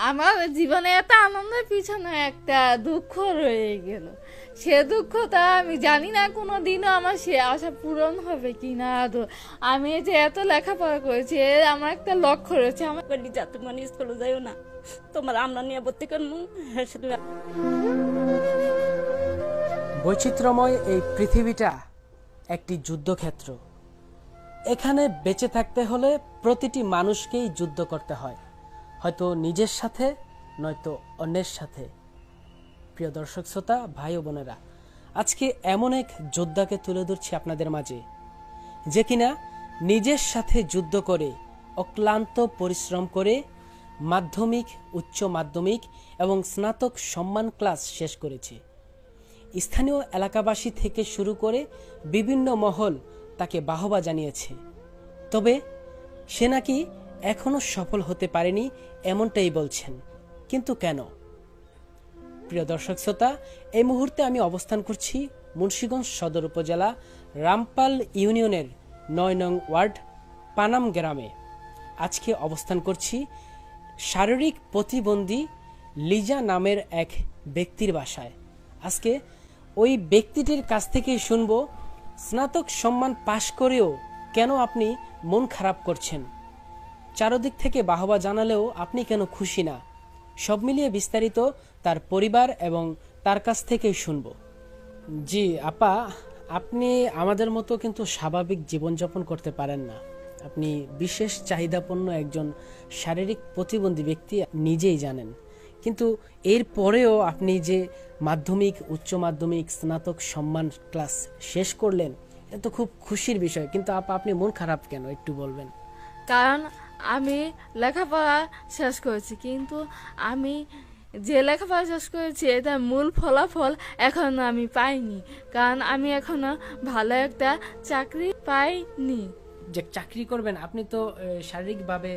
আমার জীবনে এত আনন্দের পিছনে একটা দুঃখ রয়ে গেল। সে দুঃখটা আমি জানি না কোনো দিনও আমার সে আশা পূরণ হবে কি না। আমি যে এত লেখাপড়া করেছি, আমার একটা লক্ষ্য রয়েছে। আমার যা তোমার স্কুলে যাইও না, তোমার আমরা নিয়ে ভর্তি করবো। বৈচিত্র্যময় এই পৃথিবীটা একটি যুদ্ধক্ষেত্র। এখানে বেঁচে থাকতে হলে প্রতিটি মানুষকেই যুদ্ধ করতে হয়, হয়তো নিজের সাথে নয়তো অন্যের সাথে। প্রিয় দর্শক শ্রোতা, ভাই ও বোনেরা, আজকে এমন এক যোদ্ধাকে তুলে ধরছি আপনাদের মাঝে, যে কিনা নিজের সাথে যুদ্ধ করে অক্লান্ত পরিশ্রম করে মাধ্যমিক, উচ্চ মাধ্যমিক এবং স্নাতক সম্মান ক্লাস শেষ করেছে। স্থানীয় এলাকাবাসী থেকে শুরু করে বিভিন্ন মহল তাকে বাহবা জানিয়েছে। তবে সে নাকি এখনো সফল হতে পারেনি, এমনটাই বলছেন। কিন্তু কেন? প্রিয় দর্শক শ্রোতা, এই মুহূর্তে আমি অবস্থান করছি মুন্সিগঞ্জ সদর উপজেলা রামপাল ইউনিয়নের ৯ নং ওয়ার্ড পানাম গ্রামে। আজকে অবস্থান করছি শারীরিক প্রতিবন্ধী লিজা নামের এক ব্যক্তির বাসায়। আজকে ওই ব্যক্তিটির কাছ থেকেই শুনব, স্নাতক সম্মান পাশ করেও কেন আপনি মন খারাপ করছেন, চারদিক থেকে বাহবা জানালেও আপনি কেন খুশি না। সব মিলিয়ে বিস্তারিত তার পরিবার এবং তার কাছ থেকেই শুনব। জি আপা, আপনি আমাদের মতো কিন্তু স্বাভাবিক জীবনযাপন করতে পারেন না। আপনি বিশেষ চাহিদাপূর্ণ একজন শারীরিক প্রতিবন্ধী ব্যক্তি, নিজেই জানেন। কিন্তু এর পরেও আপনি যে মাধ্যমিক, উচ্চ মাধ্যমিক, স্নাতক সম্মান ক্লাস শেষ করলেন, এটা তো খুব খুশির বিষয়। কিন্তু আপনি মন খারাপ কেন, একটু বলবেন? কারণ আমি লেখাপড়া শেষ করেছি, কিন্তু আমি যে লেখাপড়া শেষ করেছি এটার মূল ফলাফল এখনো আমি পাইনি। কারণ আমি এখনো ভালো একটা চাকরি পাইনি। যে চাকরি করবেন, আপনি তো শারীরিকভাবে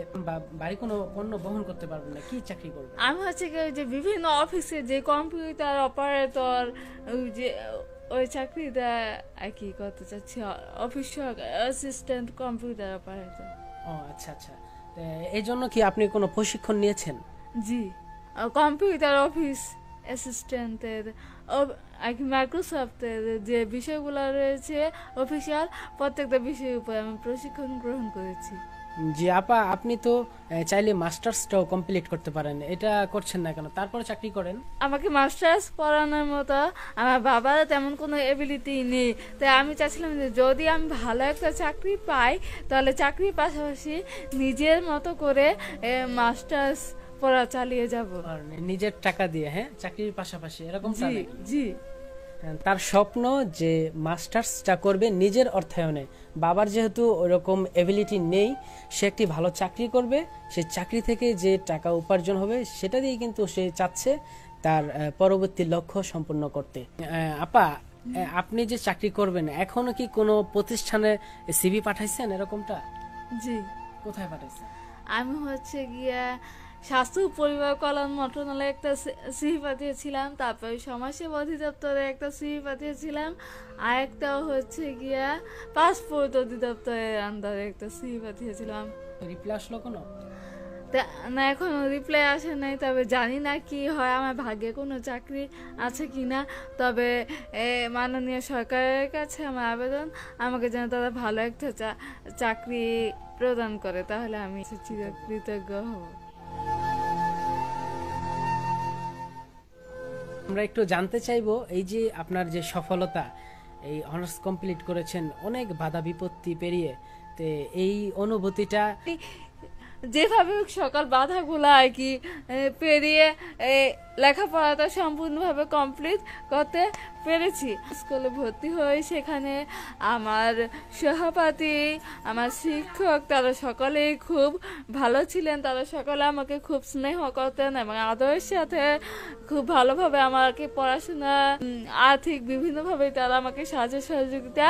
বাড়ি কোনো পণ্য বহন করতে পারবেন না, কি চাকরি করবেন? আমি হচ্ছে কি, যে বিভিন্ন অফিসে যে কম্পিউটার অপারেটর, যে ওই চাকরিটা আর কি করতে চাচ্ছি, অফিস অ্যাসিস্ট্যান্ট কম্পিউটার অপারেটর। ও আচ্ছা আচ্ছা, এই জন্য কি আপনি কোনো প্রশিক্ষণ নিয়েছেন? জি, কম্পিউটার অফিস অ্যাসিস্ট্যান্টের মাইক্রোসফটের যে বিষয়গুলো রয়েছে অফিসিয়াল, প্রত্যেকটা বিষয়ের উপর আমি প্রশিক্ষণ গ্রহণ করেছি। জি আপা, আপনি তো চাইলে মাস্টার্সটাও কমপ্লিট করতে পারেন, এটা করছেন না কেন? তারপরে চাকরি করেন। আমাকে মাস্টার্স পড়ানোর মতো আমার বাবার তেমন কোনো এবিলিটি নেই, তাই আমি চাচ্ছিলাম যে যদি আমি ভালো একটা চাকরি পাই, তাহলে চাকরির পাশাপাশি নিজের মতো করে মাস্টার্স পড়া চালিয়ে যাব নিজের টাকা দিয়ে। হ্যাঁ, চাকরির পাশাপাশি এরকম? জি জি, তার স্বপ্ন যে মাস্টার্সটা করবে নিজের অর্থায়নে। বাবার যেহেতু ওরকম এবিলিটি নেই, সে একটি ভালো চাকরি করবে, সে চাকরি থেকে যে টাকা উপার্জন হবে সেটা দিয়ে কিন্তু সে চাচ্ছে তার পরবর্তী লক্ষ্য সম্পূর্ণ করতে। আপা, আপনি যে চাকরি করবেন, এখনো কি কোনো প্রতিষ্ঠানে সিভি পাঠাইছেন এরকমটা? জি। কোথায় পাঠাইছেন? আমি হচ্ছে গিয়া স্বাস্থ্য পরিবার কল্যাণ মন্ত্রণালয়ে একটা সিভি পাঠিয়েছিলাম, তারপরে সমাজসেবা অধিদপ্তরে একটা সিভি পাঠিয়েছিলাম, আর একটা হচ্ছে গিয়া পাসপোর্ট অধিদপ্তরের আন্ডারে একটা সিভি পাঠিয়েছিলাম। রিপ্লাই আসলো কোনো? না, এখনো রিপ্লাই আসে নাই। তবে জানি না কি হয়, আমার ভাগ্যে কোনো চাকরি আছে কিনা। তবে মাননীয় সরকারের কাছে আমার আবেদন, আমাকে যেন তারা ভালো একটা চাকরি প্রদান করে, তাহলে আমি চিরকৃতজ্ঞ হব। আমরা একটু জানতে চাইবো, এই যে আপনার যে সফলতা, এই অনার্স কমপ্লিট করেছেন অনেক বাধা বিপত্তি পেরিয়ে, তো এই অনুভূতিটা যেভাবে সকল বাধাগুলো আর কি পেরিয়ে লেখাপড়াটা সম্পূর্ণভাবে কমপ্লিট করতে পেরেছি। স্কুলে ভর্তি হয়ে সেখানে আমার সহপাঠী, আমার শিক্ষক, তারা সকলেই খুব ভালো ছিলেন। তারা সকলে আমাকে খুব স্নেহ করতেন এবং আদরের সাথে খুব ভালোভাবে আমাকে পড়াশোনা, আর্থিক বিভিন্নভাবে তারা আমাকে সাহায্য সহযোগিতা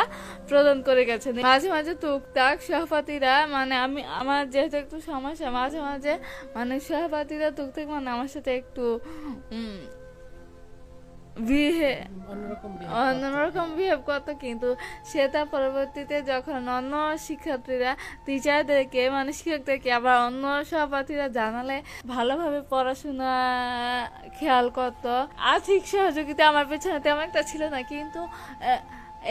প্রদান করে গেছেন। মাঝে মাঝে টুকটাক সহপাঠীরা, মানে আমার যেহেতু একটু সমস্যা, মাঝে মাঝে মানে সহপাঠীরা টুকটাক মানে আমার সাথে একটু বিহে অন্যরকম অন্যরকম বিহেভ করতো, কিন্তু সেটা পরবর্তীতে যখন অন্য শিক্ষার্থীরা টিচারদেরকে মানে শিক্ষকদেরকে আবার অন্য সহপাঠীরা জানালে ভালোভাবে পড়াশোনা খেয়াল করতো। আর্থিক সহযোগিতা আমার পেছনে তেমন একটা ছিল না, কিন্তু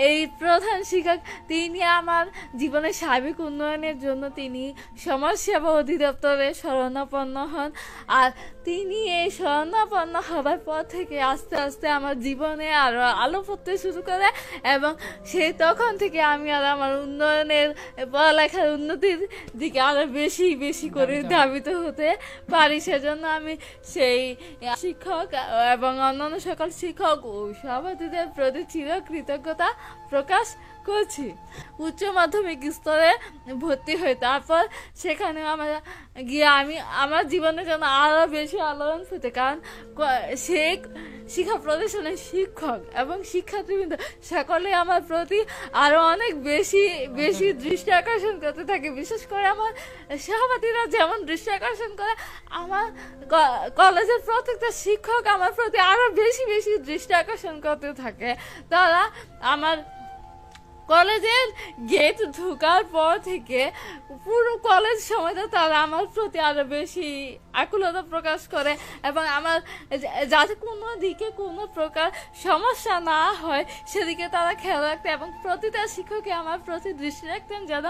এই প্রধান শিক্ষক তিনি আমার জীবনের সার্বিক উন্নয়নের জন্য তিনি সমাজসেবা অধিদপ্তরে শরণাপন্ন হন। আর তিনি এই শরণাপন্ন হবার পর থেকে আস্তে আস্তে আমার জীবনে আরো আলো পড়তে শুরু করে, এবং সেই তখন থেকে আমি আর আমার উন্নয়নের পড়ালেখার উন্নতির দিকে আরো বেশি বেশি করে ধাবিত হতে পারি। সেজন্য আমি সেই শিক্ষক এবং অন্যান্য সকল শিক্ষক ও সহপাঠীদের প্রতি চিরকৃতজ্ঞতা প্রকাশ করছি। উচ্চ মাধ্যমিক স্তরে ভর্তি হই, তারপর সেখানে আমার গিয়ে আমি আমার জীবনের জন্য আরো বেশি আলোড়ন পেতে, কারণ সে শিক্ষা প্রতিষ্ঠানের শিক্ষক এবং শিক্ষার্থীবৃন্দ সকলে আমার প্রতি আরো অনেক বেশি বেশি দৃষ্টি আকর্ষণ করতে থাকে। বিশেষ করে আমার সহপাঠীরা যেমন দৃষ্টি আকর্ষণ করে, আমার কলেজের প্রত্যেকটা শিক্ষক আমার প্রতি আরো বেশি বেশি দৃষ্টি আকর্ষণ করতে থাকে। তারা আমার কলেজের গেট ঢোকার পর থেকে পুরো কলেজ সময়টা তারা আমার প্রতি আরো বেশি আকুলতা প্রকাশ করে, এবং আমার যাতে কোনো দিকে কোনো প্রকার সমস্যা না হয় সেদিকে তারা খেয়াল রাখতেন, এবং প্রতিটা শিক্ষকই আমার প্রতি দৃষ্টি রাখতেন যেন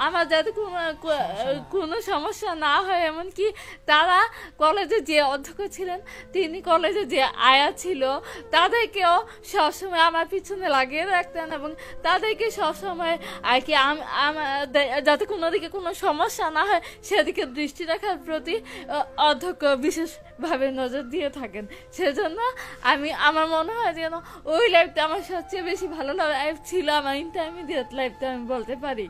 আমার যাতে কোনো সমস্যা না হয়। এমনকি তারা কলেজে যে অধ্যক্ষ ছিলেন, তিনি কলেজে যে আয়া ছিল, তাদেরকেও সবসময় আমার পিছনে লাগিয়ে রাখতেন, এবং তাদেরকে সবসময় আর কি যাতে কোনো দিকে কোনো সমস্যা না হয় সেদিকে দৃষ্টি রাখার প্রতি অধ্যক্ষ বিশেষভাবে নজর দিয়ে থাকেন। সেজন্য আমার মনে হয় যেন ওই লাইফটা আমার সবচেয়ে বেশি ভালো লাইফ ছিল, আমার ইন্টারমিডিয়েট লাইফটা আমি বলতে পারি।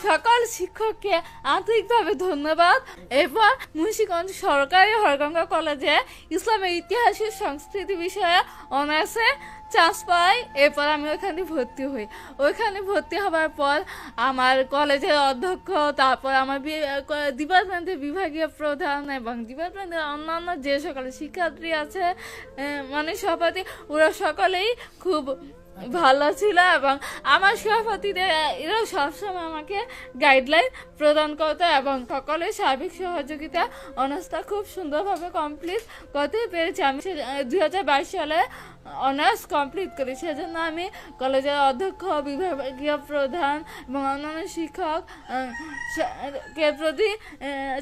সকল শিক্ষককে আন্তরিকভাবে ধন্যবাদ। এরপর মুন্সিগঞ্জ সরকারি হরগঙ্গা কলেজে ইসলামের ইতিহাস ও সংস্কৃতি বিষয়ে অনার্সে চান্স পাই। এরপর আমি ওইখানে ভর্তি হই। ওইখানে ভর্তি হবার পর আমার কলেজের অধ্যক্ষ, তারপর আমার ডিপার্টমেন্টের বিভাগীয় প্রধান এবং ডিপার্টমেন্টের অন্যান্য যে সকল শিক্ষার্থী আছে মানে সহপাঠী, ওরা সকলেই খুব ভালো ছিল, এবং আমার সহপাঠীদের এরাও সবসময় আমাকে গাইডলাইন প্রদান করতো, এবং সকলের সার্বিক সহযোগিতা অনার্সটা খুব সুন্দরভাবে কমপ্লিট করতে পেরেছি। আমি 2022 সালে অনার্স কমপ্লিট করি। সেজন্য আমি কলেজের অধ্যক্ষ, বিভাগীয় প্রধান এবং অন্যান্য শিক্ষক কে প্রতি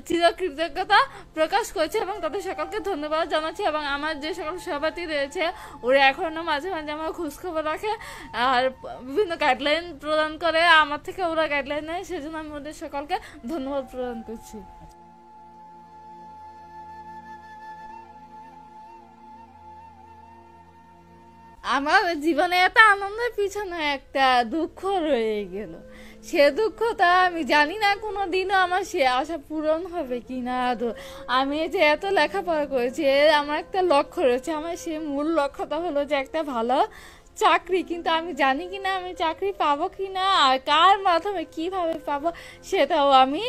চিরকৃতজ্ঞতা প্রকাশ করছি, এবং তাদের সকলকে ধন্যবাদ জানাচ্ছি। এবং আমার যে সকল সহপাঠী রয়েছে ওরা এখনো মাঝে মাঝে আমার খোঁজখবর রাখে আর বিভিন্ন গাইডলাইন প্রদান করে, আমার থেকে ওরা গাইডলাইন নেয়। সেজন্য আমি ওদের সকলকে ধন্যবাদ প্রদান করছি। আমার জীবনে এত আনন্দের পিছনে একটা দুঃখ রয়ে গেল। সে দুঃখটা আমি জানি না কোনো দিনও আমার সে আশা পূরণ হবে কি না। আমি যে এত লেখাপড়া করেছি, আমার একটা লক্ষ্য রয়েছে। আমার সে মূল লক্ষ্যটা হলো যে একটা ভালো চাকরি, কিন্তু আমি জানি কিনা আমি চাকরি পাবো কিনা আর কার মাধ্যমে কিভাবে পাবো সেটাও আমি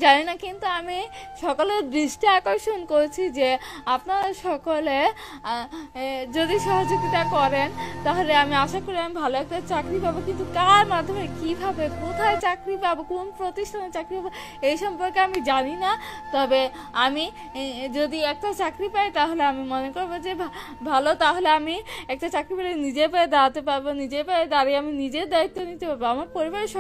জানি না। কিন্তু আমি সকলের দৃষ্টি আকর্ষণ করছি যে আপনারা সকলে যদি সহযোগিতা করেন তাহলে আমি আশা করি আমি ভালো একটা চাকরি পাবো, কিন্তু কার মাধ্যমে কিভাবে কোথায় চাকরি পাবো, কোন প্রতিষ্ঠানে চাকরি পাবো এই সম্পর্কে আমি জানি না। তবে আমি যদি একটা চাকরি পাই তাহলে আমি মনে করবো যে ভালো, তাহলে আমি একটা চাকরি পেলে নিজের পায়ে দাঁড়াতে পারবো, নিজের পায়ে দাঁড়িয়ে আমি নিজের দায়িত্ব নিতে পারবো, আমার পরিবারের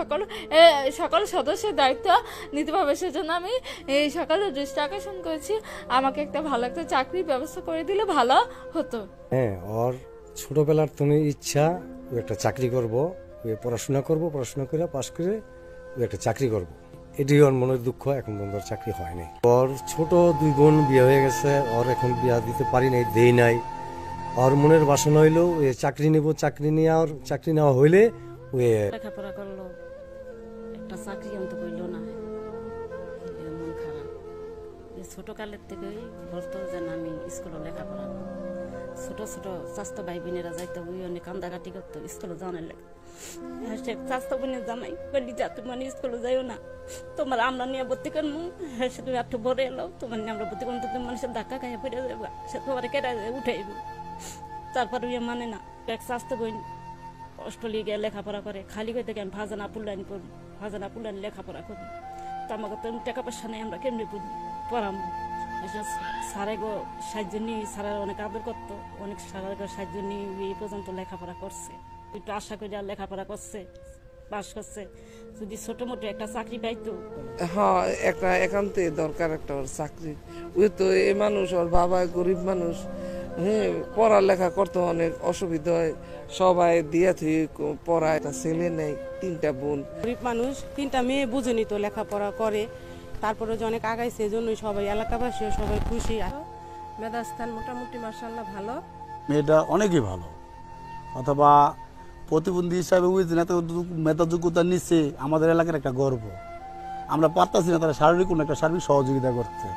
সকল সদস্যের দায়িত্ব নিতে পারবো। সেজন্য আমি এই সকালের দৃষ্টি আকর্ষণ করেছি আমাকে একটা ভালো একটা চাকরির ব্যবস্থা করে দিলে ভালো হতো। হ্যাঁ, ওর ছোটবেলার তুমি ইচ্ছা ও একটা চাকরি করব, পড়াশোনা করব, পড়াশোনা করে পাশ করে ও একটা চাকরি করব, এটাই ওর মনের দুঃখ। এখন পর্যন্ত চাকরি হয়নি। ওর ছোট 2 বোন বিয়ে হয়ে গেছে, ওর এখন বিয়া দিতে পারি নাই, দেই নাই। ওর মনের বাসনা হইলো চাকরি নেব, চাকরি নিয়ে আর চাকরি নেওয়া হইলে লেখাপড়া করলো, একটা চাকরি আনতে পারলো না, মন খারাপ। ছোট কালের থেকেই বলতো যে আমি স্কুলে লেখাপড়া করবো। ছোট ছোট স্বাস্থ্য ভাই বোনেরা যাইতো, ওই অনেক কান্দাকাটি করতো স্কুলে যাওয়ার লেগে। সে স্বাস্থ্য বোনের জামাই বলি যা তুমি মানে স্কুলে যাইও না, তোমার আমরা নিয়ে ভর্তি করবো। হ্যাঁ, সে তুমি একটু বড় এলো, তোমার নিয়ে আমরা ভর্তি করবো, তুমি মানুষের ধাক্কা খাইয়া পড়ে যাবো, সে তোমার কেটে উঠাইব। তারপরে মানে না এক স্বাস্থ্য বোন অস্ট্রেলিয়া গিয়ে লেখাপড়া করে, খালি করে থেকে আমি ভাজানা পুল্লানি পড়ি, ভাজানা পুল্লানি লেখাপড়া করি। তো আমাকে তো টাকা পয়সা নেই, আমরা কেমনি পড়াম? স্যারে গো সাহায্য নিয়ে, স্যারের অনেক আদর করতো, অনেক স্যারের সাহায্য নিয়ে এই পর্যন্ত লেখাপড়া করছে। একটু আশা করি আর লেখাপড়া করছে, পাস করছে। যদি ছোট মোটো একটা চাকরি পাইতো। হ্যাঁ, একটা একান্তে দরকার একটা ওর চাকরি। ওই তো এই মানুষ, ওর বাবা গরিব মানুষ, হ্যাঁ, পড়ালেখা করতে অনেক অসুবিধা হয়, সবাই দিয়া থুই পড়ায়। একটা ছেলে নেই, 3টা বোন। গরিব মানুষ, 3টা মেয়ে বুঝে নিত, লেখাপড়া করে, তারপরে যে অনেক আগাইছে, এজন্যই সবাই এলাকাবাসীও সবাই খুশি। মেধাস্থান মোটামুটি মাশাআল্লাহ ভালো, মেয়েটা অনেকই ভালো, অথবা প্রতিবন্ধী হিসাবে মেধা যোগ্যতা নিচ্ছে আমাদের এলাকার একটা গর্ব। আমরা পারতাছি না তারা শারীরিক কোনো একটা সার্বিক সহযোগিতা করতে,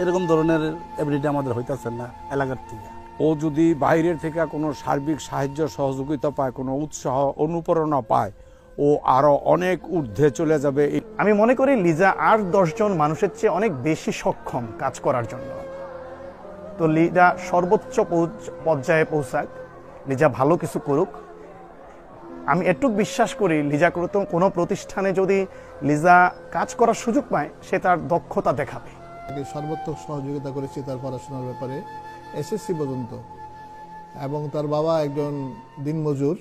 এরকম ধরনের এবিলিটি আমাদের হইতেছে না এলাকার থেকে। ও যদি বাইরের থেকে কোনো সার্বিক সাহায্য সহযোগিতা পায়, কোনো উৎসাহ অনুপ্রেরণা পায়, ও আরো অনেক ঊর্ধ্বে চলে যাবে। আমি মনে করি লিজা আর 10 জন মানুষের চেয়ে অনেক বেশি সক্ষম কাজ করার জন্য। তো লিজা সর্বোচ্চ পর্যায়ে পৌঁছাক, লিজা ভালো কিছু করুক। আমি একটু বিশ্বাস করি লিজা কোনো প্রতিষ্ঠানে যদি লিজা কাজ করার সুযোগ পায়, সে তার দক্ষতা দেখাবে। সর্বাত্মক সহযোগিতা করেছি তার পড়াশোনার ব্যাপারে, এসএসসি পর্যন্ত। এবং তার বাবা একজন দিনমজুর,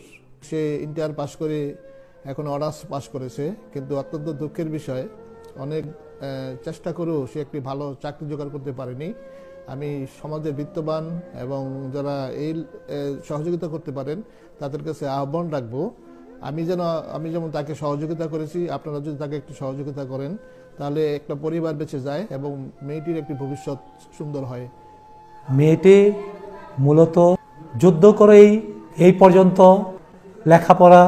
সে ইন্টার পাশ করে এখন অনার্স পাশ করেছে। কিন্তু অত্যন্ত দুঃখের বিষয়, অনেক চেষ্টা করেও সে একটি ভালো চাকরি জোগাড় করতে পারেনি। আমি সমাজের বিত্তবান এবং যারা এই সহযোগিতা করতে পারেন তাদের কাছে আহ্বান রাখবো, আমি যেমন তাকে সহযোগিতা করেছি, আপনারা যদি তাকে একটু সহযোগিতা করেন তাহলে একটা পরিবার বেঁচে যায় এবং মেয়েটির একটি ভবিষ্যৎ সুন্দর হয়। মেয়েটি মূলত যুদ্ধ করেই এই পর্যন্ত লেখাপড়া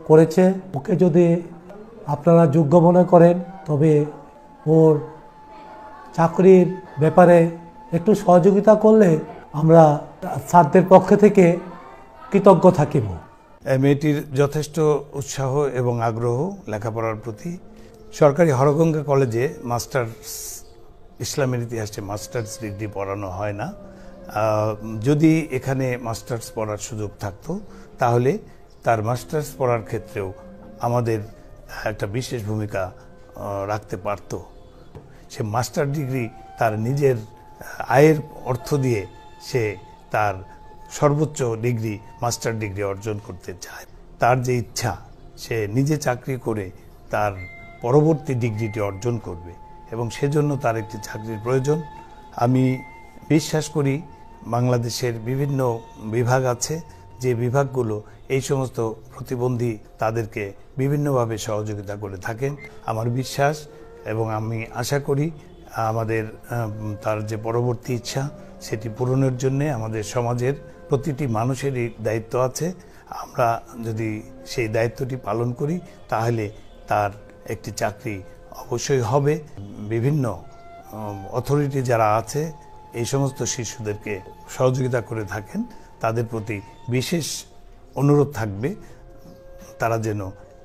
করেছে। ওকে যদি আপনারা যোগ্য মনে করেন তবে ওর চাকরির ব্যাপারে একটু সহযোগিতা করলে আমরা স্যারদের পক্ষ থেকে কৃতজ্ঞ থাকিব। মেয়েটির যথেষ্ট উৎসাহ এবং আগ্রহ লেখাপড়ার প্রতি। সরকারি হরগঙ্গা কলেজে ইসলামের ইতিহাসে মাস্টার্স ডিগ্রি পড়ানো হয় না। যদি এখানে মাস্টার্স পড়ার সুযোগ থাকতো তাহলে তার মাস্টার্স পড়ার ক্ষেত্রেও আমাদের একটা বিশেষ ভূমিকা রাখতে পারত। সে মাস্টার ডিগ্রি তার নিজের আয়ের অর্থ দিয়ে সে তার সর্বোচ্চ ডিগ্রি মাস্টার ডিগ্রি অর্জন করতে চায়। তার যে ইচ্ছা, সে নিজে চাকরি করে তার পরবর্তী ডিগ্রিটি অর্জন করবে এবং সেজন্য তার একটি চাকরির প্রয়োজন। আমি বিশ্বাস করি বাংলাদেশের বিভিন্ন বিভাগ আছে, যে বিভাগগুলো এই সমস্ত প্রতিবন্ধী তাদেরকে বিভিন্নভাবে সহযোগিতা করে থাকেন। আমার বিশ্বাস এবং আমি আশা করি তার যে পরবর্তী ইচ্ছা সেটি পূরণের জন্য আমাদের সমাজের প্রতিটি মানুষেরই দায়িত্ব আছে। আমরা যদি সেই দায়িত্বটি পালন করি তাহলে তার একটি চাকরি অবশ্যই হবে। বিভিন্ন অথরিটি যারা আছে এই সমস্ত শিশুদেরকে সহযোগিতা করে থাকেন, তাদের প্রতি বিশেষ অনুরোধ থাকবে তারা যেন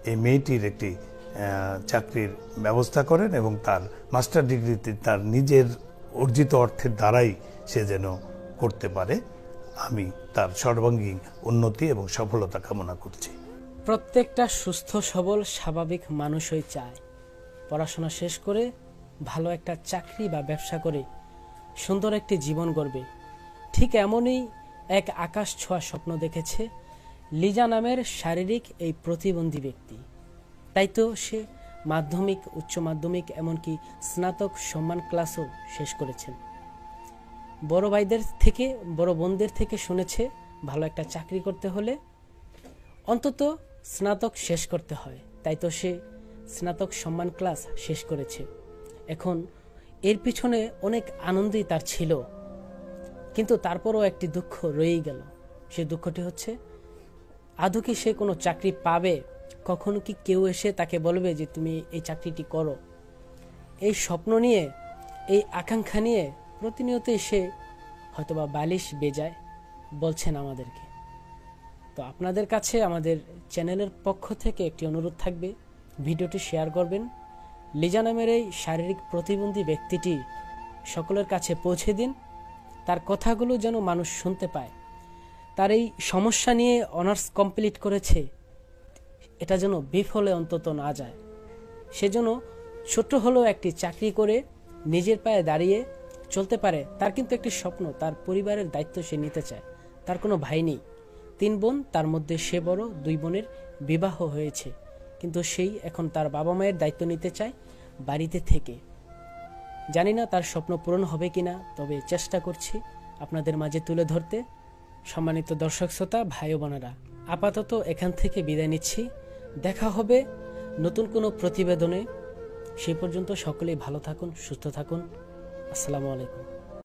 এই মেয়েটির একটি চাকরির ব্যবস্থা করেন এবং তার মাস্টার ডিগ্রিতে তার নিজের অর্জিত অর্থের দ্বারাই সে যেন করতে পারে। আমি তার সর্বাঙ্গীন উন্নতি এবং সফলতা কামনা করছি। প্রত্যেকটা সুস্থ সবল স্বাভাবিক মানুষই চায় পড়াশোনা শেষ করে ভালো একটা চাকরি বা ব্যবসা করে সুন্দর একটি জীবন গড়বে। ঠিক এমনই এক আকাশ ছোঁয়া স্বপ্ন দেখেছে লিজা নামের শারীরিক এই প্রতিবন্ধী ব্যক্তি। তাই তো সে মাধ্যমিক, উচ্চ মাধ্যমিক, এমনকি স্নাতক সম্মান ক্লাসও শেষ করেছেন। বড় ভাইদের থেকে, বড় বোনদের থেকে শুনেছে ভালো একটা চাকরি করতে হলে অন্তত স্নাতক শেষ করতে হয়। তাই তো সে স্নাতক সম্মান ক্লাস শেষ করেছে। এখন এর পিছনে অনেক আনন্দই তার ছিল, কিন্তু তারপরও একটি দুঃখ রয়েই গেল। সে দুঃখটি হচ্ছে আদৌ কি সে কোনো চাকরি পাবে? কখনো কি কেউ এসে তাকে বলবে যে তুমি এই চাকরিটি করো? এই স্বপ্ন নিয়ে, এই আকাঙ্ক্ষা নিয়ে প্রতিনিয়তই সে হয়তোবা বালিশ বেজায় বলছেন আমাদেরকে। তো আপনাদের কাছে আমাদের চ্যানেলের পক্ষ থেকে একটি অনুরোধ থাকবে, ভিডিওটি শেয়ার করবেন। লিজা নামের এই শারীরিক প্রতিবন্ধী ব্যক্তিটি সকলের কাছে পৌঁছে দিন, তার কথাগুলো যেন মানুষ শুনতে পায়। তার এই সমস্যা নিয়ে অনার্স কমপ্লিট করেছে, এটা যেন বিফলে অন্তত না যায়। সেজন্য ছোট্ট হলেও একটি চাকরি করে নিজের পায়ে দাঁড়িয়ে চলতে পারে, তার কিন্তু একটি স্বপ্ন, তার পরিবারের দায়িত্ব সে নিতে চায়। তার কোনো ভাই নেই, 3 বোন, তার মধ্যে সে বড়, 2 বোনের বিবাহ হয়েছে, কিন্তু সেই এখন তার বাবা মায়ের দায়িত্ব নিতে চায় বাড়িতে থেকে। জানি না তার স্বপ্ন পূরণ হবে কিনা, তবে চেষ্টা করছি আপনাদের মাঝে তুলে ধরতে। সম্মানিত দর্শক শ্রোতা, ভাই ও বোনেরা, আপাতত এখান থেকে বিদায় নিচ্ছি। দেখা হবে নতুন কোনো প্রতিবেদনে। সে পর্যন্ত সকলেই ভালো থাকুন, সুস্থ থাকুন। আসসালামু আলাইকুম।